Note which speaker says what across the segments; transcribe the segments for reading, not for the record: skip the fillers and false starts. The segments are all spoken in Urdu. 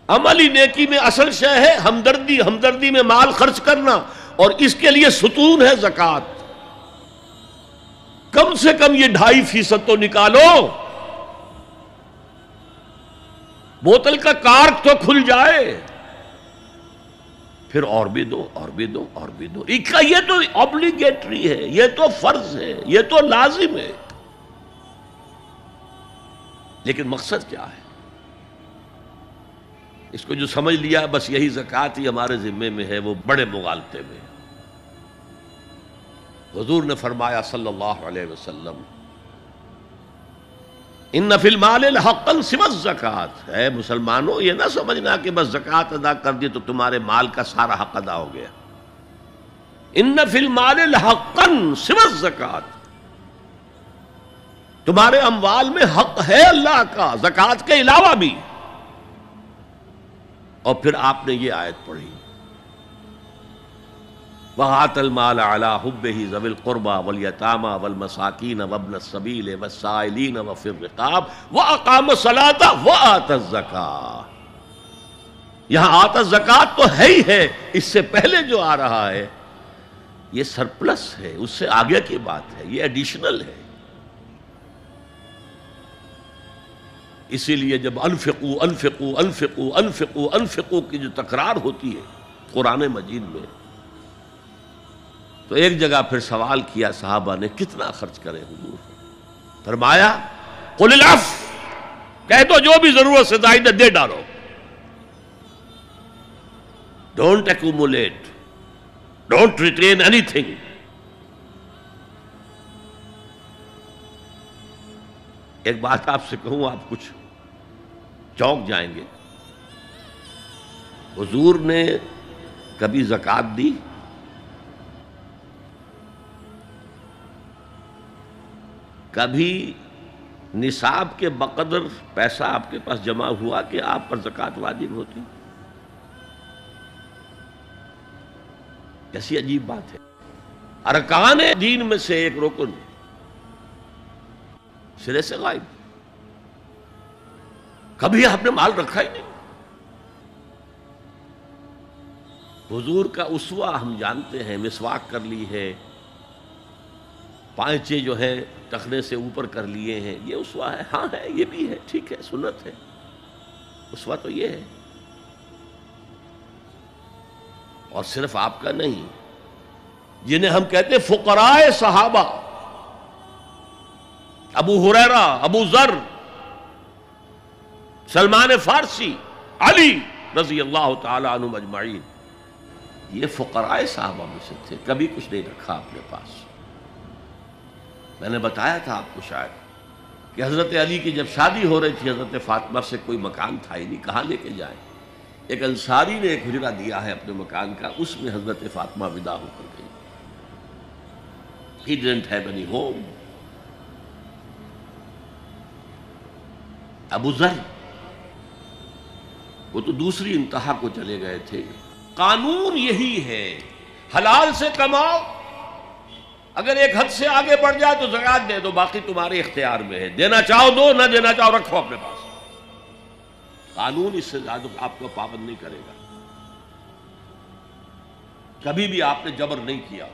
Speaker 1: عملی نیکی میں اصل شے ہے ہمدردی، ہمدردی میں مال خرچ کرنا، اور اس کے لیے ستون ہے زکوٰۃ۔ کم سے کم یہ 2.5% تو نکالو، بوتل کا کارک تو کھل جائے، پھر اور بھی دو، اور بھی دو، اور بھی دو۔ یہ تو obligatory ہے، یہ تو فرض ہے، یہ تو لازم ہے۔ لیکن مقصد کیا ہے؟ اس کو جو سمجھ لیا بس یہی زکوٰۃ ہی ہمارے ذمے میں ہے، وہ بڑے مغالطے میں۔ حضور نے فرمایا صلی اللہ علیہ وسلم، ان فی المال حقا سوى الزکوٰۃ، اے مسلمانوں یہ نہ سمجھنا کہ بس زکوٰۃ ادا کر دی تو تمہارے مال کا سارا حق ادا ہو گیا۔ ان فی المال حقا سوى الزکوٰۃ، تمہارے اموال میں حق ہے اللہ کا زکوٰۃ کے علاوہ بھی۔ اور پھر آپ نے یہ آیت پڑھی، وَآتَ الْمَالَ عَلَىٰ حُبِّهِ ذَوِي الْقُرْبَىٰ وَالْيَتَامَىٰ وَالْمَسَاكِينَ وَابْنَ السَّبِيلِ وَالسَّائِلِينَ وَفِي الرِّقَابِ وَأَقَامَ الصَّلَاةَ وَآتَى الزَّكَاةَ۔ یہاں آتا زکوٰۃ تو ہے ہی ہے، اس سے پہلے جو آ رہا ہے یہ سرپلس ہے، اس سے آگے کی بات ہے، یہ ایڈیشنل ہے۔ اسی لیے جب انفقوا انفقوا انفقوا انفقوا انفقوا کی جو تکرار ہوتی ہے قرآن مجید میں، تو ایک جگہ پھر سوال کیا صحابہ نے، کتنا خرچ کرے حضور؟ فرمایا قل العفو، کہہ دو جو بھی ضرورت سے زائد دے ڈالو، don't accumulate, don't retain any thing. ایک بات آپ سے کہوں، آپ کچھ چونک جائیں گے، حضور نے کبھی زکوٰۃ دی؟ کبھی نصاب کے بقدر پیسہ آپ کے پاس جمع ہوا کہ آپ پر زکوٰۃ واجب ہوتی؟ کیسی عجیب بات ہے۔ ارکان دین میں سے ایک رکن سرے سے غائب، کبھی آپ نے مال رکھا ہی نہیں۔ حضور کا اسوہ ہم جانتے ہیں، مسواک کر لی ہے، پانچے جو ہے ٹخنے سے اوپر کر لیے ہیں، یہ اسوہ ہے؟ ہاں ہے، یہ بھی ہے، ٹھیک ہے، سنت ہے، اسوہ تو یہ ہے۔ اور صرف آپ کا نہیں، جنہیں ہم کہتے ہیں فقراء صحابہ، ابو ہریرہ، ابو ذر، سلمان فارسی، علی رضی اللہ تعالی عنہم اجمعین، یہ فقراء صحابہ میں سے تھے، کبھی کچھ نہیں رکھا اپنے پاس۔ میں نے بتایا تھا آپ کو شاید کہ حضرت علی کی جب شادی ہو رہی تھی حضرت فاطمہ سے، کوئی مکان تھا ہی نہیں، کہاں لے کے جائیں؟ ایک انصاری نے ایک حجرہ دیا ہے اپنے مکان کا، اس میں حضرت فاطمہ ودا ہو کر گئی۔ He didn't have any home۔ ابو ذر وہ تو دوسری انتہا کو چلے گئے تھے۔ قانون یہی ہے، حلال سے کماؤ، اگر ایک حد سے آگے بڑھ جائے تو زکوٰۃ دے دو، باقی تمہارے اختیار میں ہے، دینا چاہو دو، نہ دینا چاہو رکھو اپنے پاس۔ قانون اس سے زیادہ آپ کو پابند نہیں کرے گا۔ کبھی بھی آپ نے جبر نہیں کیا،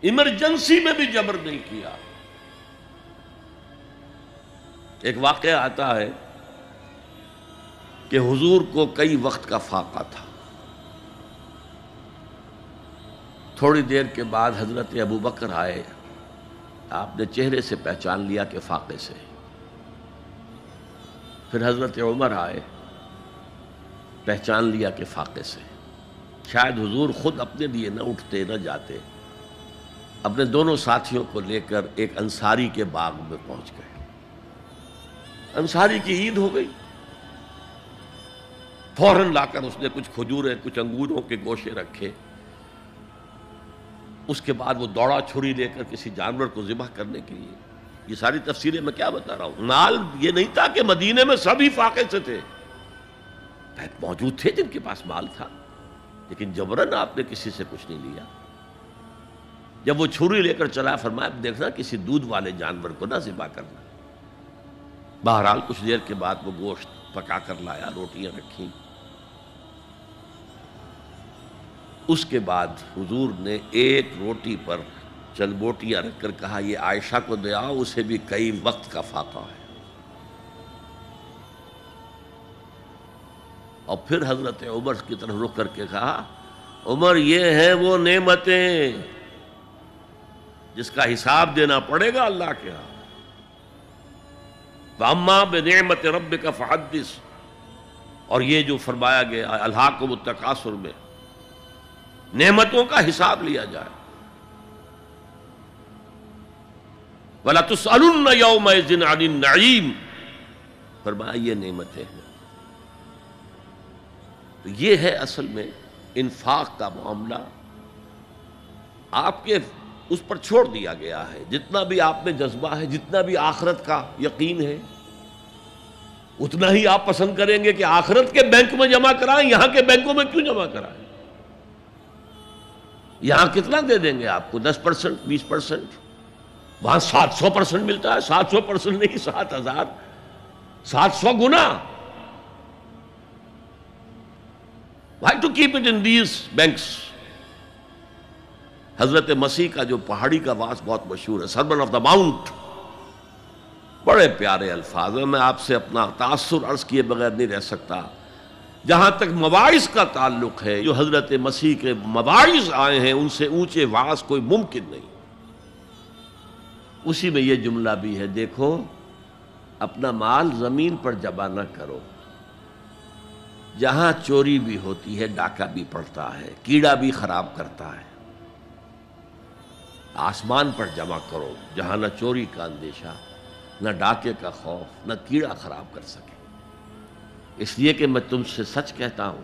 Speaker 1: ایمرجنسی میں بھی جبر نہیں کیا۔ ایک واقعہ آتا ہے کہ حضور کو کئی وقت کا فاقہ تھا، تھوڑی دیر کے بعد حضرت ابو بکر آئے، آپ نے چہرے سے پہچان لیا کہ فاقے سے۔ پھر حضرت عمر آئے، پہچان لیا کہ فاقے سے۔ شاید حضور خود اپنے لیے نہ اٹھتے نہ جاتے، اپنے دونوں ساتھیوں کو لے کر ایک انصاری کے باغ میں پہنچ گئے۔ انصاری کی عید ہو گئی، فوراً لا کر اس نے کچھ کھجوریں، کچھ انگوروں کے گوشے رکھے۔ اس کے بعد وہ دوڑا چھری لے کر کسی جانور کو ذبح کرنے کے لیے۔ یہ ساری تفصیلیں میں کیا بتا رہا ہوں؟ مال یہ نہیں تھا کہ مدینے میں سبھی فاقے سے تھے، موجود تھے جن کے پاس مال تھا، لیکن جبراً آپ نے کسی سے کچھ نہیں لیا۔ جب وہ چھری لے کر چلا، فرمایا دیکھنا کسی دودھ والے جانور کو نہ ذبح کرنا، بہرحال کچھ دیر کے بعد وہ گوشت پکا کر لایا، روٹیاں رکھیں. اس کے بعد حضور نے ایک روٹی پر چند بوٹیاں رکھ کر کہا یہ عائشہ کو دے آؤ، اسے بھی کئی وقت کا فاقہ ہے. اور پھر حضرت عمر کی طرف رخ کر کے کہا عمر یہ ہیں وہ نعمتیں جس کا حساب دینا پڑے گا اللہ کے ہاں. وَأَمَّا بِنِعْمَةِ رَبِّكَ فَحَدِّثْ، اور یہ جو فرمایا گیا الہاکم التکاثر میں نعمتوں کا حساب لیا جائے. وَلَتُسْأَلُنَّ يَوْمَئِذٍ عَنِ النَّعِيمِ، فرمایا یہ نعمتیں ہیں. تو یہ ہے اصل میں انفاق کا معاملہ. آپ کے اس پر چھوڑ دیا گیا ہے. جتنا بھی آپ میں جذبہ ہے، جتنا بھی آخرت کا یقین ہے، اتنا ہی آپ پسند کریں گے کہ آخرت کے بینک میں جمع کرائیں، یہاں کے بینکوں میں کیوں جمع کرائیں. یہاں کتنا دے دیں گے آپ کو؟ 10%، 20%. وہاں 700% ملتا ہے. 700% نہیں، 7,000، 700 گنا. Why to keep it in these banks؟ حضرت مسیح کا جو پہاڑی کا واس بہت مشہور ہے، سرمن آف دا ماؤنٹ، بڑے پیارے الفاظ ہیں. میں آپ سے اپنا تاثر عرض کیے بغیر نہیں رہ سکتا. جہاں تک مواعظ کا تعلق ہے، جو حضرت مسیح کے مواعظ آئے ہیں ان سے اونچے واعظ کوئی ممکن نہیں. اسی میں یہ جملہ بھی ہے، دیکھو اپنا مال زمین پر جمع نہ کرو. جہاں چوری بھی ہوتی ہے ڈاکہ بھی پڑتا ہے، کیڑا بھی خراب کرتا ہے. آسمان پر جمع کرو جہاں نہ چوری کا اندیشہ، نہ ڈاکے کا خوف، نہ کیڑا خراب کر سکے. اس لیے کہ میں تم سے سچ کہتا ہوں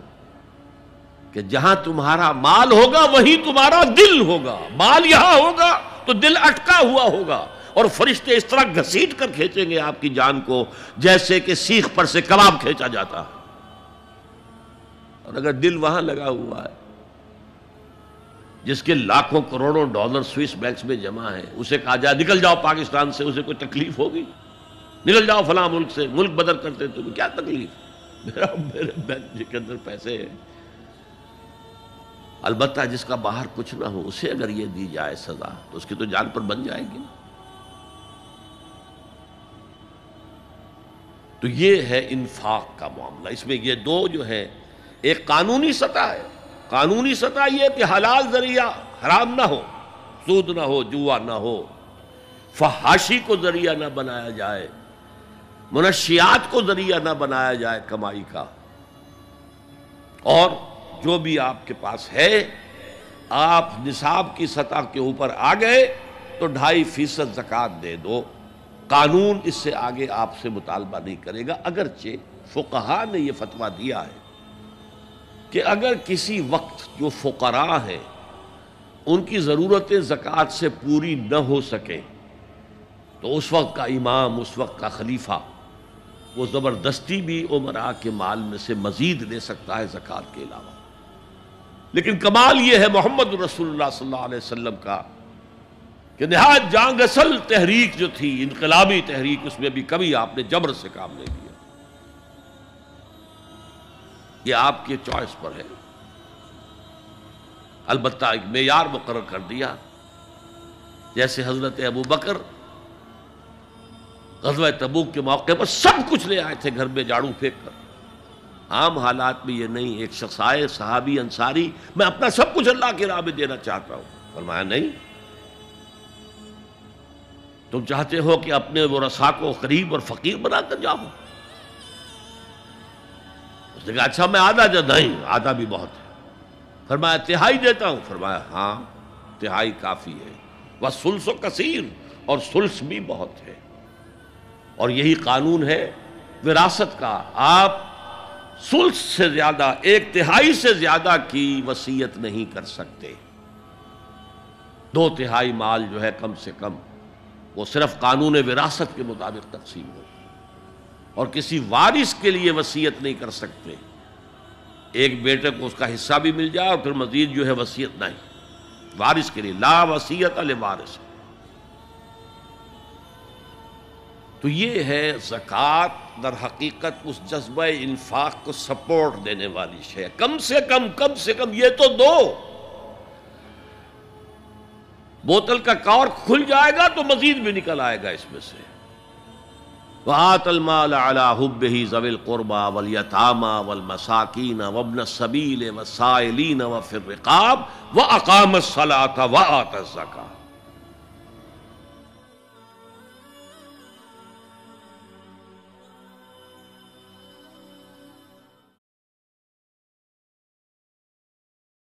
Speaker 1: کہ جہاں تمہارا مال ہوگا وہیں تمہارا دل ہوگا. مال یہاں ہوگا تو دل اٹکا ہوا ہوگا، اور فرشتے اس طرح گھسیٹ کر کھینچیں گے آپ کی جان کو جیسے کہ سیخ پر سے کباب کھینچا جاتا ہے. اور اگر دل وہاں لگا ہوا ہے جس کے لاکھوں کروڑوں ڈالر سوئس بینکس میں جمع ہیں، اسے کہا جائے نکل جاؤ پاکستان سے، اسے کوئی تکلیف ہوگی؟ نکل جاؤ فلاں ملک سے، ملک بدل کرتے تمہیں کیا تکلیف؟ میرے بینک کے اندر پیسے ہیں. البتہ جس کا باہر کچھ نہ ہو اسے اگر یہ دی جائے سزا تو اس کی تو جان پر بن جائے گی. تو یہ ہے انفاق کا معاملہ. اس میں یہ دو جو ہے، ایک قانونی سطح ہے. قانونی سطح یہ کہ حلال ذریعہ حرام نہ ہو، سود نہ ہو، جوا نہ ہو، فحاشی کو ذریعہ نہ بنایا جائے، منشیات کو ذریعہ نہ بنایا جائے کمائی کا. اور جو بھی آپ کے پاس ہے، آپ نصاب کی سطح کے اوپر آ گئے تو 2.5% زکوٰۃ دے دو. قانون اس سے آگے آپ سے مطالبہ نہیں کرے گا. اگرچہ فقہاء نے یہ فتویٰ دیا ہے کہ اگر کسی وقت جو فقراء ہیں ان کی ضرورتیں زکوٰۃ سے پوری نہ ہو سکیں تو اس وقت کا امام، اس وقت کا خلیفہ، وہ زبردستی بھی امراء کے مال میں سے مزید لے سکتا ہے زکوٰۃ کے علاوہ. لیکن کمال یہ ہے محمد رسول اللہ صلی اللہ علیہ وسلم کا کہ نہایت جان گسل تحریک جو تھی، انقلابی تحریک، اس میں بھی کبھی آپ نے جبر سے کام نہیں لیا. یہ آپ کے چوائس پر ہے. البتہ ایک معیار مقرر کر دیا، جیسے حضرت ابو بکر غزوہ تبوک کے موقع پر سب کچھ لے آئے تھے گھر میں جھاڑو پھینک کر. عام حالات میں یہ نہیں، ایک شخص آئے صحابی انصاری، میں اپنا سب کچھ اللہ کی راہ میں دینا چاہتا ہوں. فرمایا نہیں، تم چاہتے ہو کہ اپنے ورثاء کو قریب اور فقیر بنا کر جاؤ؟ اس نے کہا اچھا میں آدھا نہیں، آدھا بھی بہت ہے. فرمایا 1/3 دیتا ہوں. فرمایا ہاں 1/3 کافی ہے. وَالثُلُثُ کثیر، اور ثلث بھی بہت ہے. اور یہی قانون ہے وراثت کا. آپ ثلث سے زیادہ، 1/3 سے زیادہ کی وصیت نہیں کر سکتے. 2/3 مال جو ہے کم سے کم وہ صرف قانون وراثت کے مطابق تقسیم ہو، اور کسی وارث کے لیے وصیت نہیں کر سکتے. ایک بیٹے کو اس کا حصہ بھی مل جائے اور پھر مزید جو ہے وصیت نہیں. وارث کے لیے لا وصیت لوارث. تو یہ ہے زکوٰۃ، در حقیقت اس جذبہ انفاق کو سپورٹ دینے والی شے. کم سے کم یہ تو دو. بوتل کا کارک کھل جائے گا تو مزید بھی نکل آئے گا اس میں سے. وآت المال على حبه ذوي القربى واليتامى والمساكين وابن السبيل والسائلين وفي الرقاب وأقام الصلاة وآتى الزكاة.